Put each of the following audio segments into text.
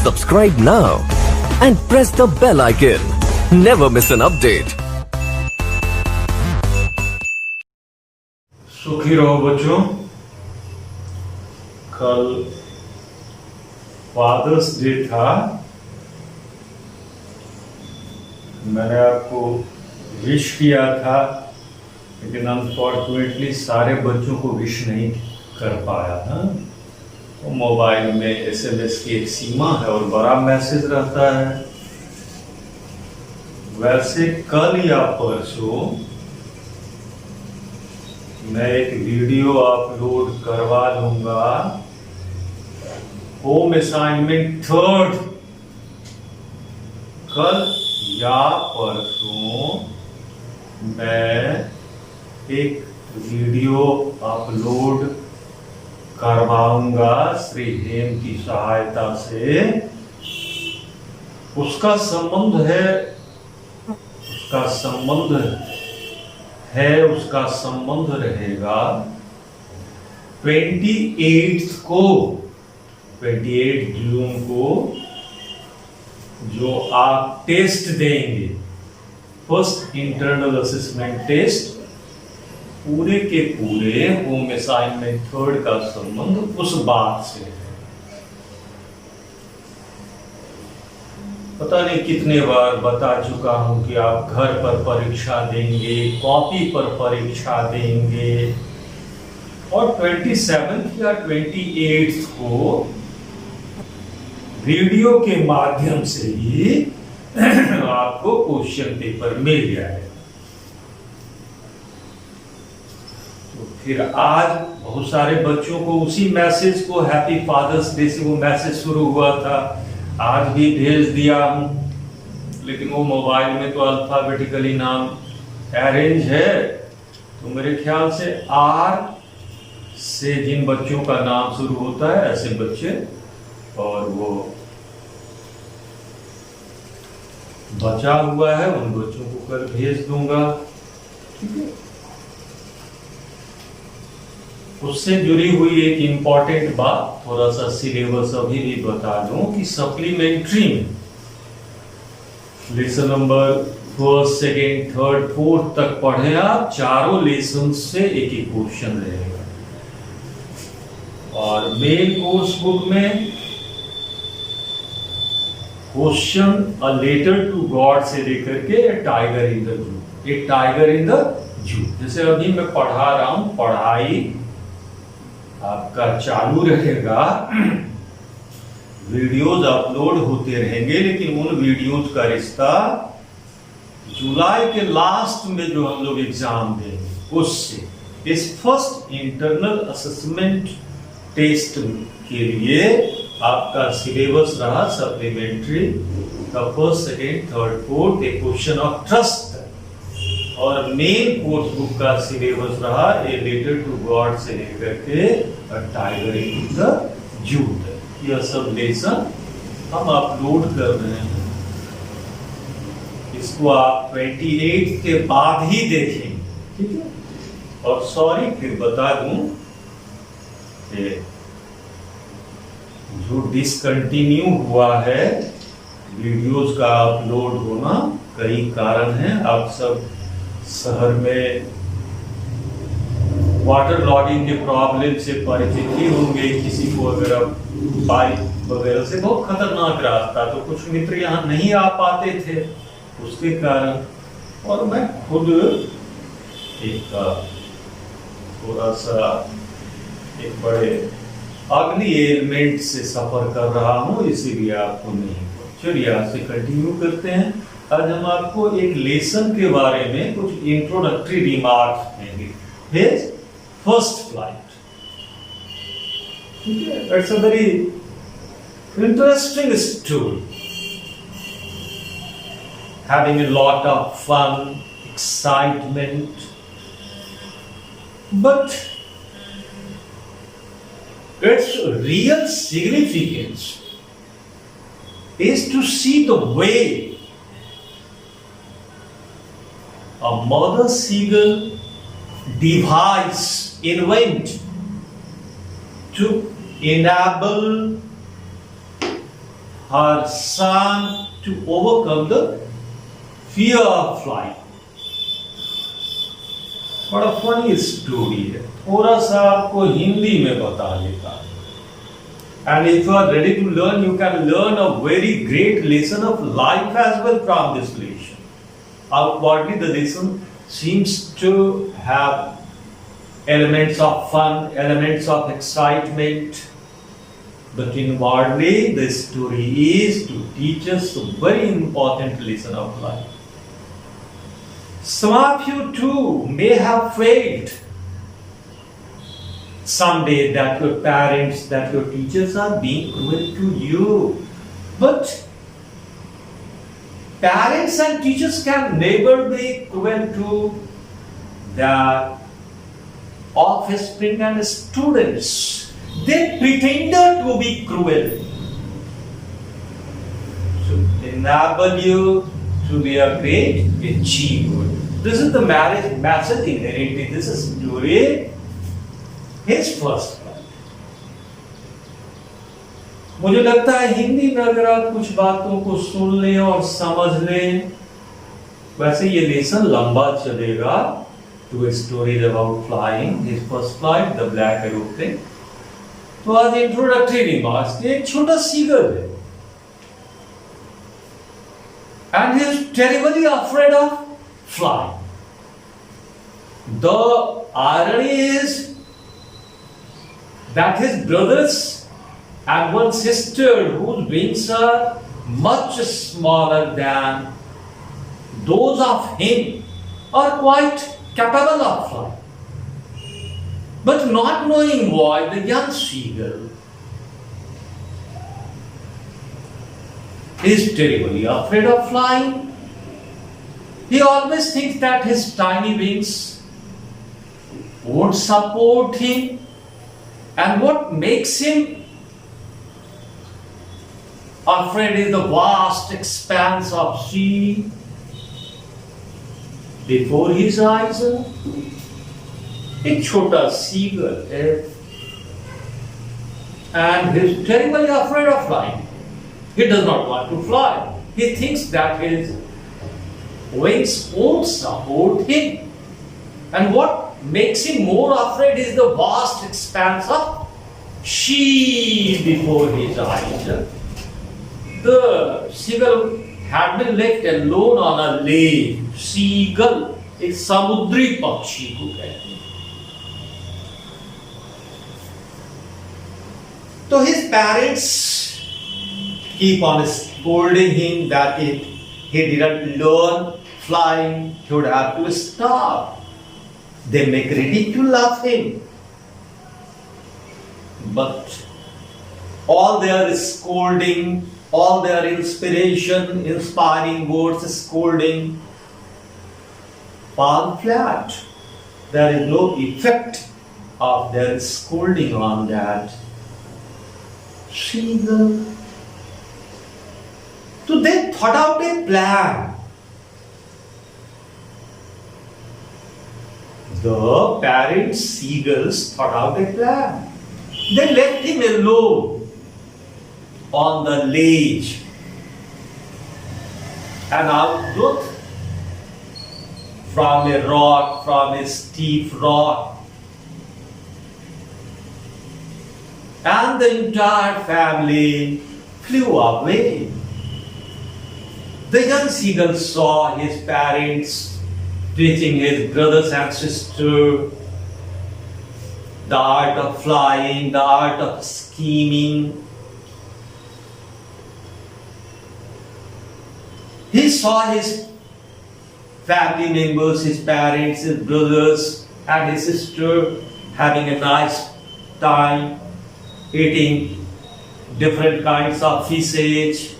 Subscribe now and press the bell icon. Never miss an update. सुखी रहो बच्चों। कल फादर्स डे था। मैंने आपको विश किया था, लेकिन अनफॉर्चुनेटली सारे बच्चों को विश नहीं कर पाया था। तो मोबाइल में एसएमएस की एक सीमा है और बड़ा मैसेज रहता है। वैसे कल या परसों मैं एक वीडियो अपलोड करवा दूंगा, होम असाइनमेंट 3rd। कल या परसों मैं एक वीडियो अपलोड करवाऊंगा श्री हेम की सहायता से। उसका संबंध रहेगा 28 जून को जो आप टेस्ट देंगे, फर्स्ट इंटरनल असेसमेंट टेस्ट, पूरे के पूरे होम असाइनमेंट 3rd का संबंध उस बात से है। पता नहीं कितने बार बता चुका हूं कि आप घर पर परीक्षा देंगे, कॉपी पर परीक्षा देंगे, और 27 या 28 को वीडियो के माध्यम से ही आपको क्वेश्चन पेपर मिल जाएगा। तो फिर आज बहुत सारे बच्चों को उसी मैसेज को, हैप्पी फादर्स डे से वो मैसेज शुरू हुआ था, आज भी भेज दिया हूं। लेकिन वो मोबाइल में तो अल्फाबेटिकली नाम अरेंज है, तो मेरे ख्याल से आर से जिन बच्चों का नाम शुरू होता है ऐसे बच्चे, और वो बचा हुआ है उन बच्चों को कल भेज दूंगा। ठीक है। उससे जुड़ी हुई एक इंपॉर्टेंट बात, थोड़ा सा सिलेबस अभी भी बता दूं कि सप्लीमेंट्री में lesson number 1st, 2nd, 3rd, 4th तक पढ़े आप। चारों लेसन से एक ही क्वेश्चन रहेगा। और मेन कोर्स बुक में question a letter to God से लेकर के टाइगर इन द जू, एक टाइगर इन द जू। जैसे अभी मैं पढ़ा रहा हूं, पढ़ाई आपका चालू रहेगा, वीडियोज अपलोड होते रहेंगे, लेकिन उन वीडियोज का रिश्ता जुलाई के लास्ट में जो हम लोग एग्जाम देंगे उससे। इस फर्स्ट इंटरनल असेसमेंट टेस्ट के लिए आपका सिलेबस रहा सप्लीमेंट्री का 1st, 2nd, 3rd, 4th, एक क्वेश्चन ऑफ ट्रस्ट, और मेन कोर्स बुक का सिलेबस रहा ए लेटर टू गॉड से लेकर के टाइगर इन द जू। यह सब लेसन हम अपलोड कर रहे हैं। इसको आप 28 के बाद ही देखेंगे। ठीक है। और सॉरी फिर बता दूं कि जो डिसकंटिन्यू हुआ है वीडियोस का अपलोड होना, कई कारण हैं। आप सब शहर में वाटर लॉगिंग के प्रॉब्लम से परिचित ही होंगे। किसी को अगर आप बाइक वगैरह से, बहुत खतरनाक रास्ता, तो कुछ मित्र यहाँ नहीं आ पाते थे उसके कारण। और मैं खुद एक थोड़ा सा एक बड़े अग्नि एलिमेंट से सफर कर रहा हूं, इसीलिए आपको नहीं। चलिए आज से कंटिन्यू करते हैं। आज हम आपको एक लेसन के बारे में कुछ इंट्रोडक्टरी रिमार्क्स देंगे। His first flight. ठीक है। It's a very interesting story, having a lot of fun, excitement, but its real significance is to see the way a mother seagull device invent to enable her son to overcome the fear of flying. बड़ा funny story है, थोड़ा सा आपको हिंदी में बता देता है. And if you are ready to learn, you can learn a very great lesson of life as well from this lesson. Outwardly, the lesson seems to have elements of fun, elements of excitement, but inwardly, the story is to teach us a very important lesson of life. Some of you too may have failed someday that your parents, that your teachers are being cruel to you. But parents and teachers can never be cruel to their offspring and students. They pretended to be cruel to enable you to be a great achiever. This is the marriage message inherent in this story. His first part. मुझे लगता है हिंदी में अगर आप कुछ बातों को सुन लें और समझ लें, वैसे ये लेसन लंबा चलेगा. Two stories about flying, his first flight, the black aeroplane. तो आज इंट्रोडक्टरी रिमार्क्स के एक छोटा सीगल है. And he is terribly afraid of flying. The irony is that his brothers and one sister whose wings are much smaller than those of him are quite capable of flying. But not knowing why, the young seagull is terribly afraid of flying. He always thinks that his tiny wings won't support him. And what makes him afraid is the vast expanse of sea before his eyes. एक छोटा seagull है, and he is terribly afraid of flying. He does not want to fly. He thinks that his wings won't support him. And what makes him more afraid is the vast expanse of sea before his eyes. The seagull had been left alone on a lake. Seagull एक समुद्री पक्षी को कहते हैं. तो his parents keep on scolding him that if he didn't learn flying, he would have to stop. They make ridicule of him. But all their scolding, all their inspiration, inspiring words, scolding, fall flat. There is no effect of their scolding on that seagull. So they thought out a plan. The parent seagulls thought out a plan. They left him alone on the ledge. And out from a rock, from a steep rock. And the entire family flew away. The young seagull saw his parents teaching his brothers and sisters the art of flying, the art of scheming. He saw his family members, his parents, his brothers and his sister having a nice time, eating different kinds of fishes.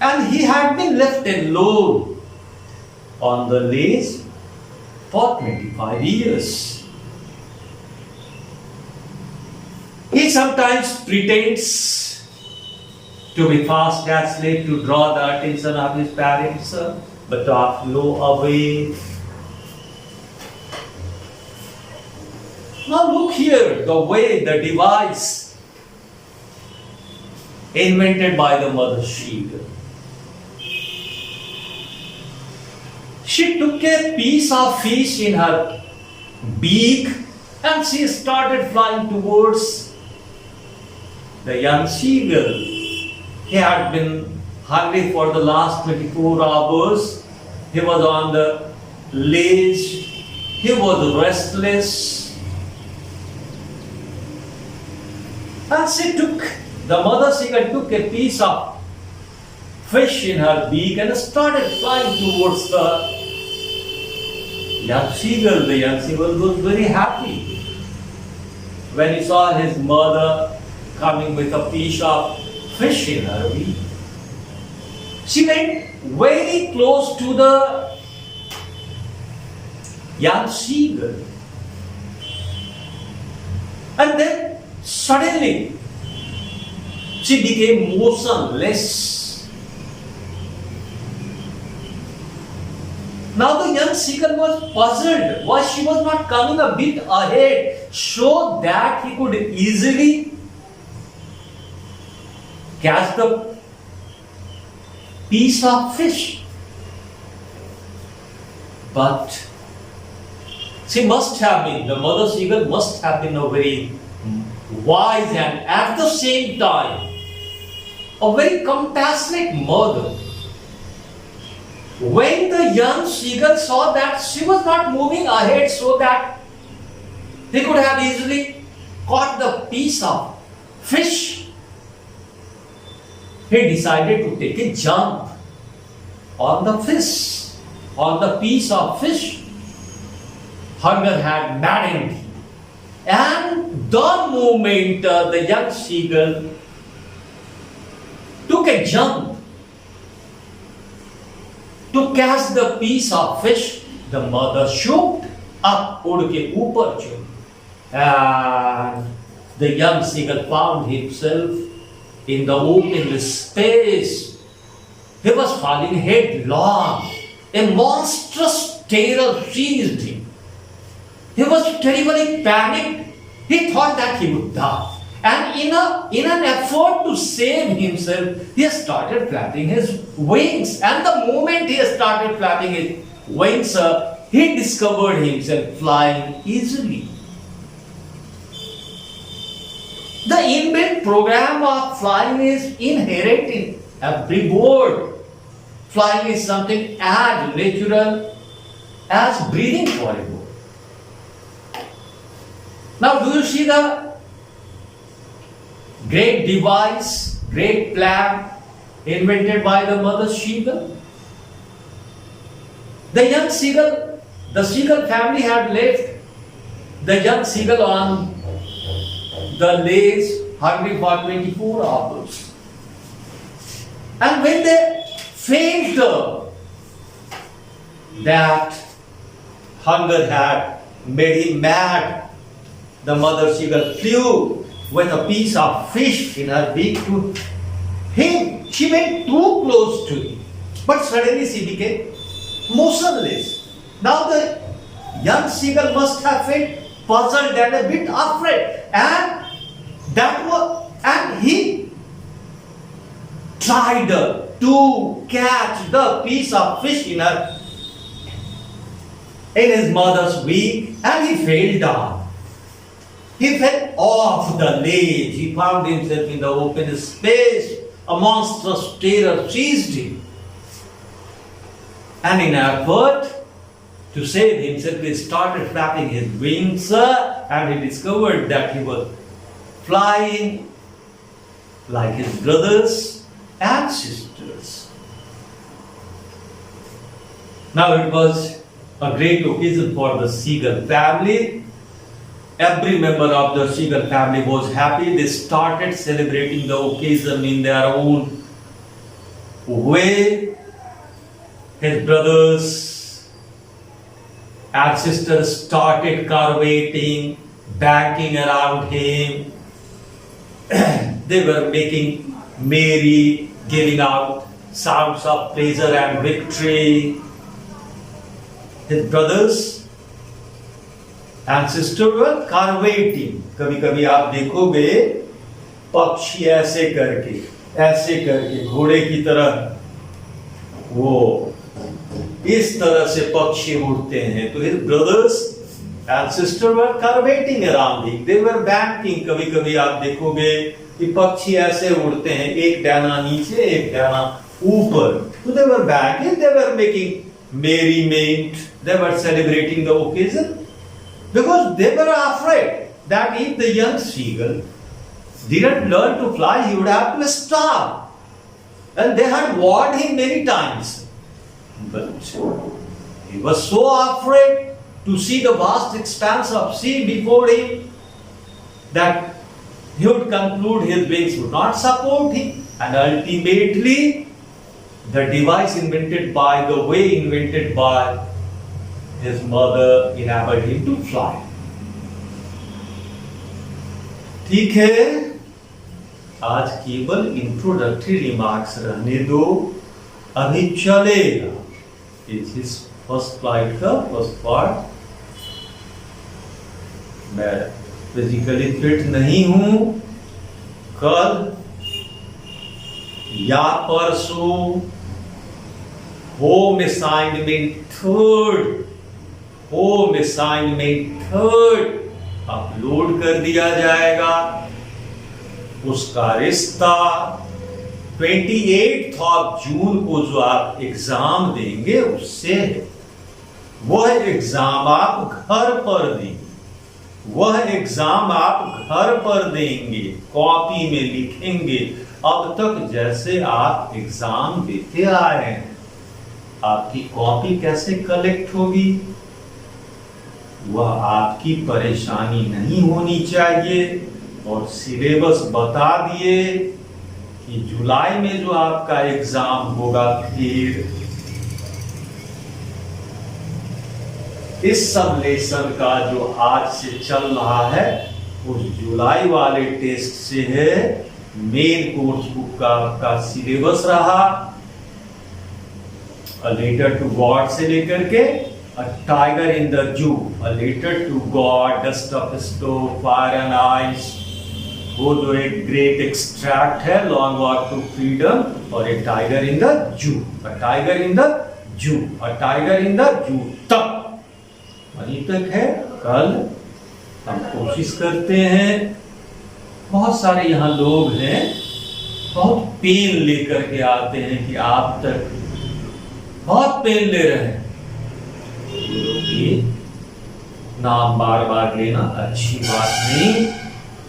And he had been left alone on the ledge for 25 years. He sometimes pretends to be fast asleep to draw the attention of his parents, but of no avail. Now look here, the way, the device invented by the mother seagull. She took a piece of fish in her beak and she started flying towards the young seagull. He had been hungry for the last 24 hours. He was on the ledge. He was restless. And the mother seagull took a piece of fish in her beak and started flying towards the young seagull. The young seagull was very happy when he saw his mother coming with a piece of fish in her beak. She went very close to the young seagull. And then suddenly she became motionless. Now the young seagull was puzzled why she was not coming a bit ahead so that he could easily catch the piece of fish. But the mother seagull must have been a very wise and at the same time a very compassionate mother. When the young seagull saw that she was not moving ahead so that they could have easily caught the piece of fish, he decided to take a jump on the fish, on the piece of fish. Hunger had maddened him. And the moment the young seagull took a jump to catch the piece of fish, the mother shoot up, उड़ के ऊपर चढ़ी, and the young seagull found himself in the open space. He was falling headlong. A monstrous terror seized him. He was terribly panicked. He thought that he would die. And in an effort to save himself, he started flapping his wings. And the moment he started flapping his wings, he discovered himself flying easily. The inbuilt program of flying is inherent in every bird. Flying is something as natural as breathing for a bird. Now, do you see the great device, great plan invented by the mother seagull? The seagull family had left the young seagull on the ledge hungry for 24 hours. And when they felt that hunger had made him mad, the mother seagull flew with a piece of fish in her beak to him. She went too close to him, but suddenly she became motionless. Now the young seagull must have felt puzzled and a bit afraid, and he tried to catch the piece of fish in his mother's beak, and he fell down. He fell off the ledge. He found himself in the open space. A monstrous terror seized him. And in an effort to save himself, he started flapping his wings, and he discovered that he was flying like his brothers and sisters. Now it was a great occasion for the seagull family. Every member of the seagull family was happy. They started celebrating the occasion in their own way. His brothers and sisters started curvating, banking around him. They were making merry, giving out sounds of pleasure and victory. His brothers and sisters were curvating. कभी कभी आप देखोगे पक्षी ऐसे करके ऐसे करके घोड़े की तरह वो इस तरह से पक्षी उड़ते हैं। तो his brothers and sister were curvating around him, they were banking। कभी कभी आप देखोगे कि पक्षी ऐसे उड़ते हैं, एक डाना नीचे एक डाना ऊपर। तो they were banking, they were making merriment, they were celebrating the occasion, because they were afraid that if the young seagull didn't learn to fly, he would have to starve. And they had warned him many times. But he was so afraid to see the vast expanse of sea before him that he would conclude his wings would not support him. And ultimately, the device invented by his mother enabled him to fly. ठीक है, आज केवल introductory remarks रहने दो, अभी चलेगा। इस first flight का फर्स्ट पार्ट। मैं फिजिकली फिट नहीं हूं, कल या परसों होम असाइनमेंट थर्ड अपलोड कर दिया जाएगा। उसका रिश्ता 28 जून को जो आप एग्जाम देंगे उससे है। वह एग्जाम आप घर पर देंगे, कॉपी में लिखेंगे अब तक जैसे आप एग्जाम देते आए हैं। आपकी कॉपी कैसे कलेक्ट होगी, वह आपकी परेशानी नहीं होनी चाहिए। और सिलेबस बता दिए कि जुलाई में जो आपका एग्जाम होगा, फिर इस सब लेसन का जो आज से चल रहा है उस जुलाई वाले टेस्ट से है। मेन कोर्स बुक का सिलेबस रहा, अ लेटर टू गॉड से लेकर के A tiger in the Jew, a letter to God, dust of stove, fire and ice, वो जो एक ग्रेट एक्सट्रैक्ट है, लॉन्ग वॉक टू फ्रीडम, और ए tiger in the zoo, a tiger in the zoo तक वहीं तक है। कल हम कोशिश करते हैं, बहुत सारे यहाँ लोग हैं बहुत पेन लेकर के आते हैं कि आप तक बहुत पेन ले रहे हैं। ये नाम बार बार लेना अच्छी बात नहीं।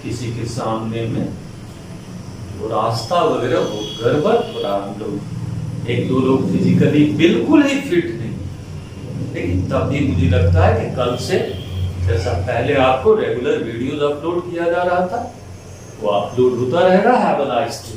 किसी के सामने में वो रास्ता वगैरह हो गड़बड़, थोड़ा हम लोग एक दो लोग फिजिकली बिल्कुल ही फिट नहीं, लेकिन तब भी मुझे लगता है कि कल से जैसा पहले आपको रेगुलर वीडियोस अपलोड किया जा रहा था वो अपलोड होता रहेगा। Have a nice day.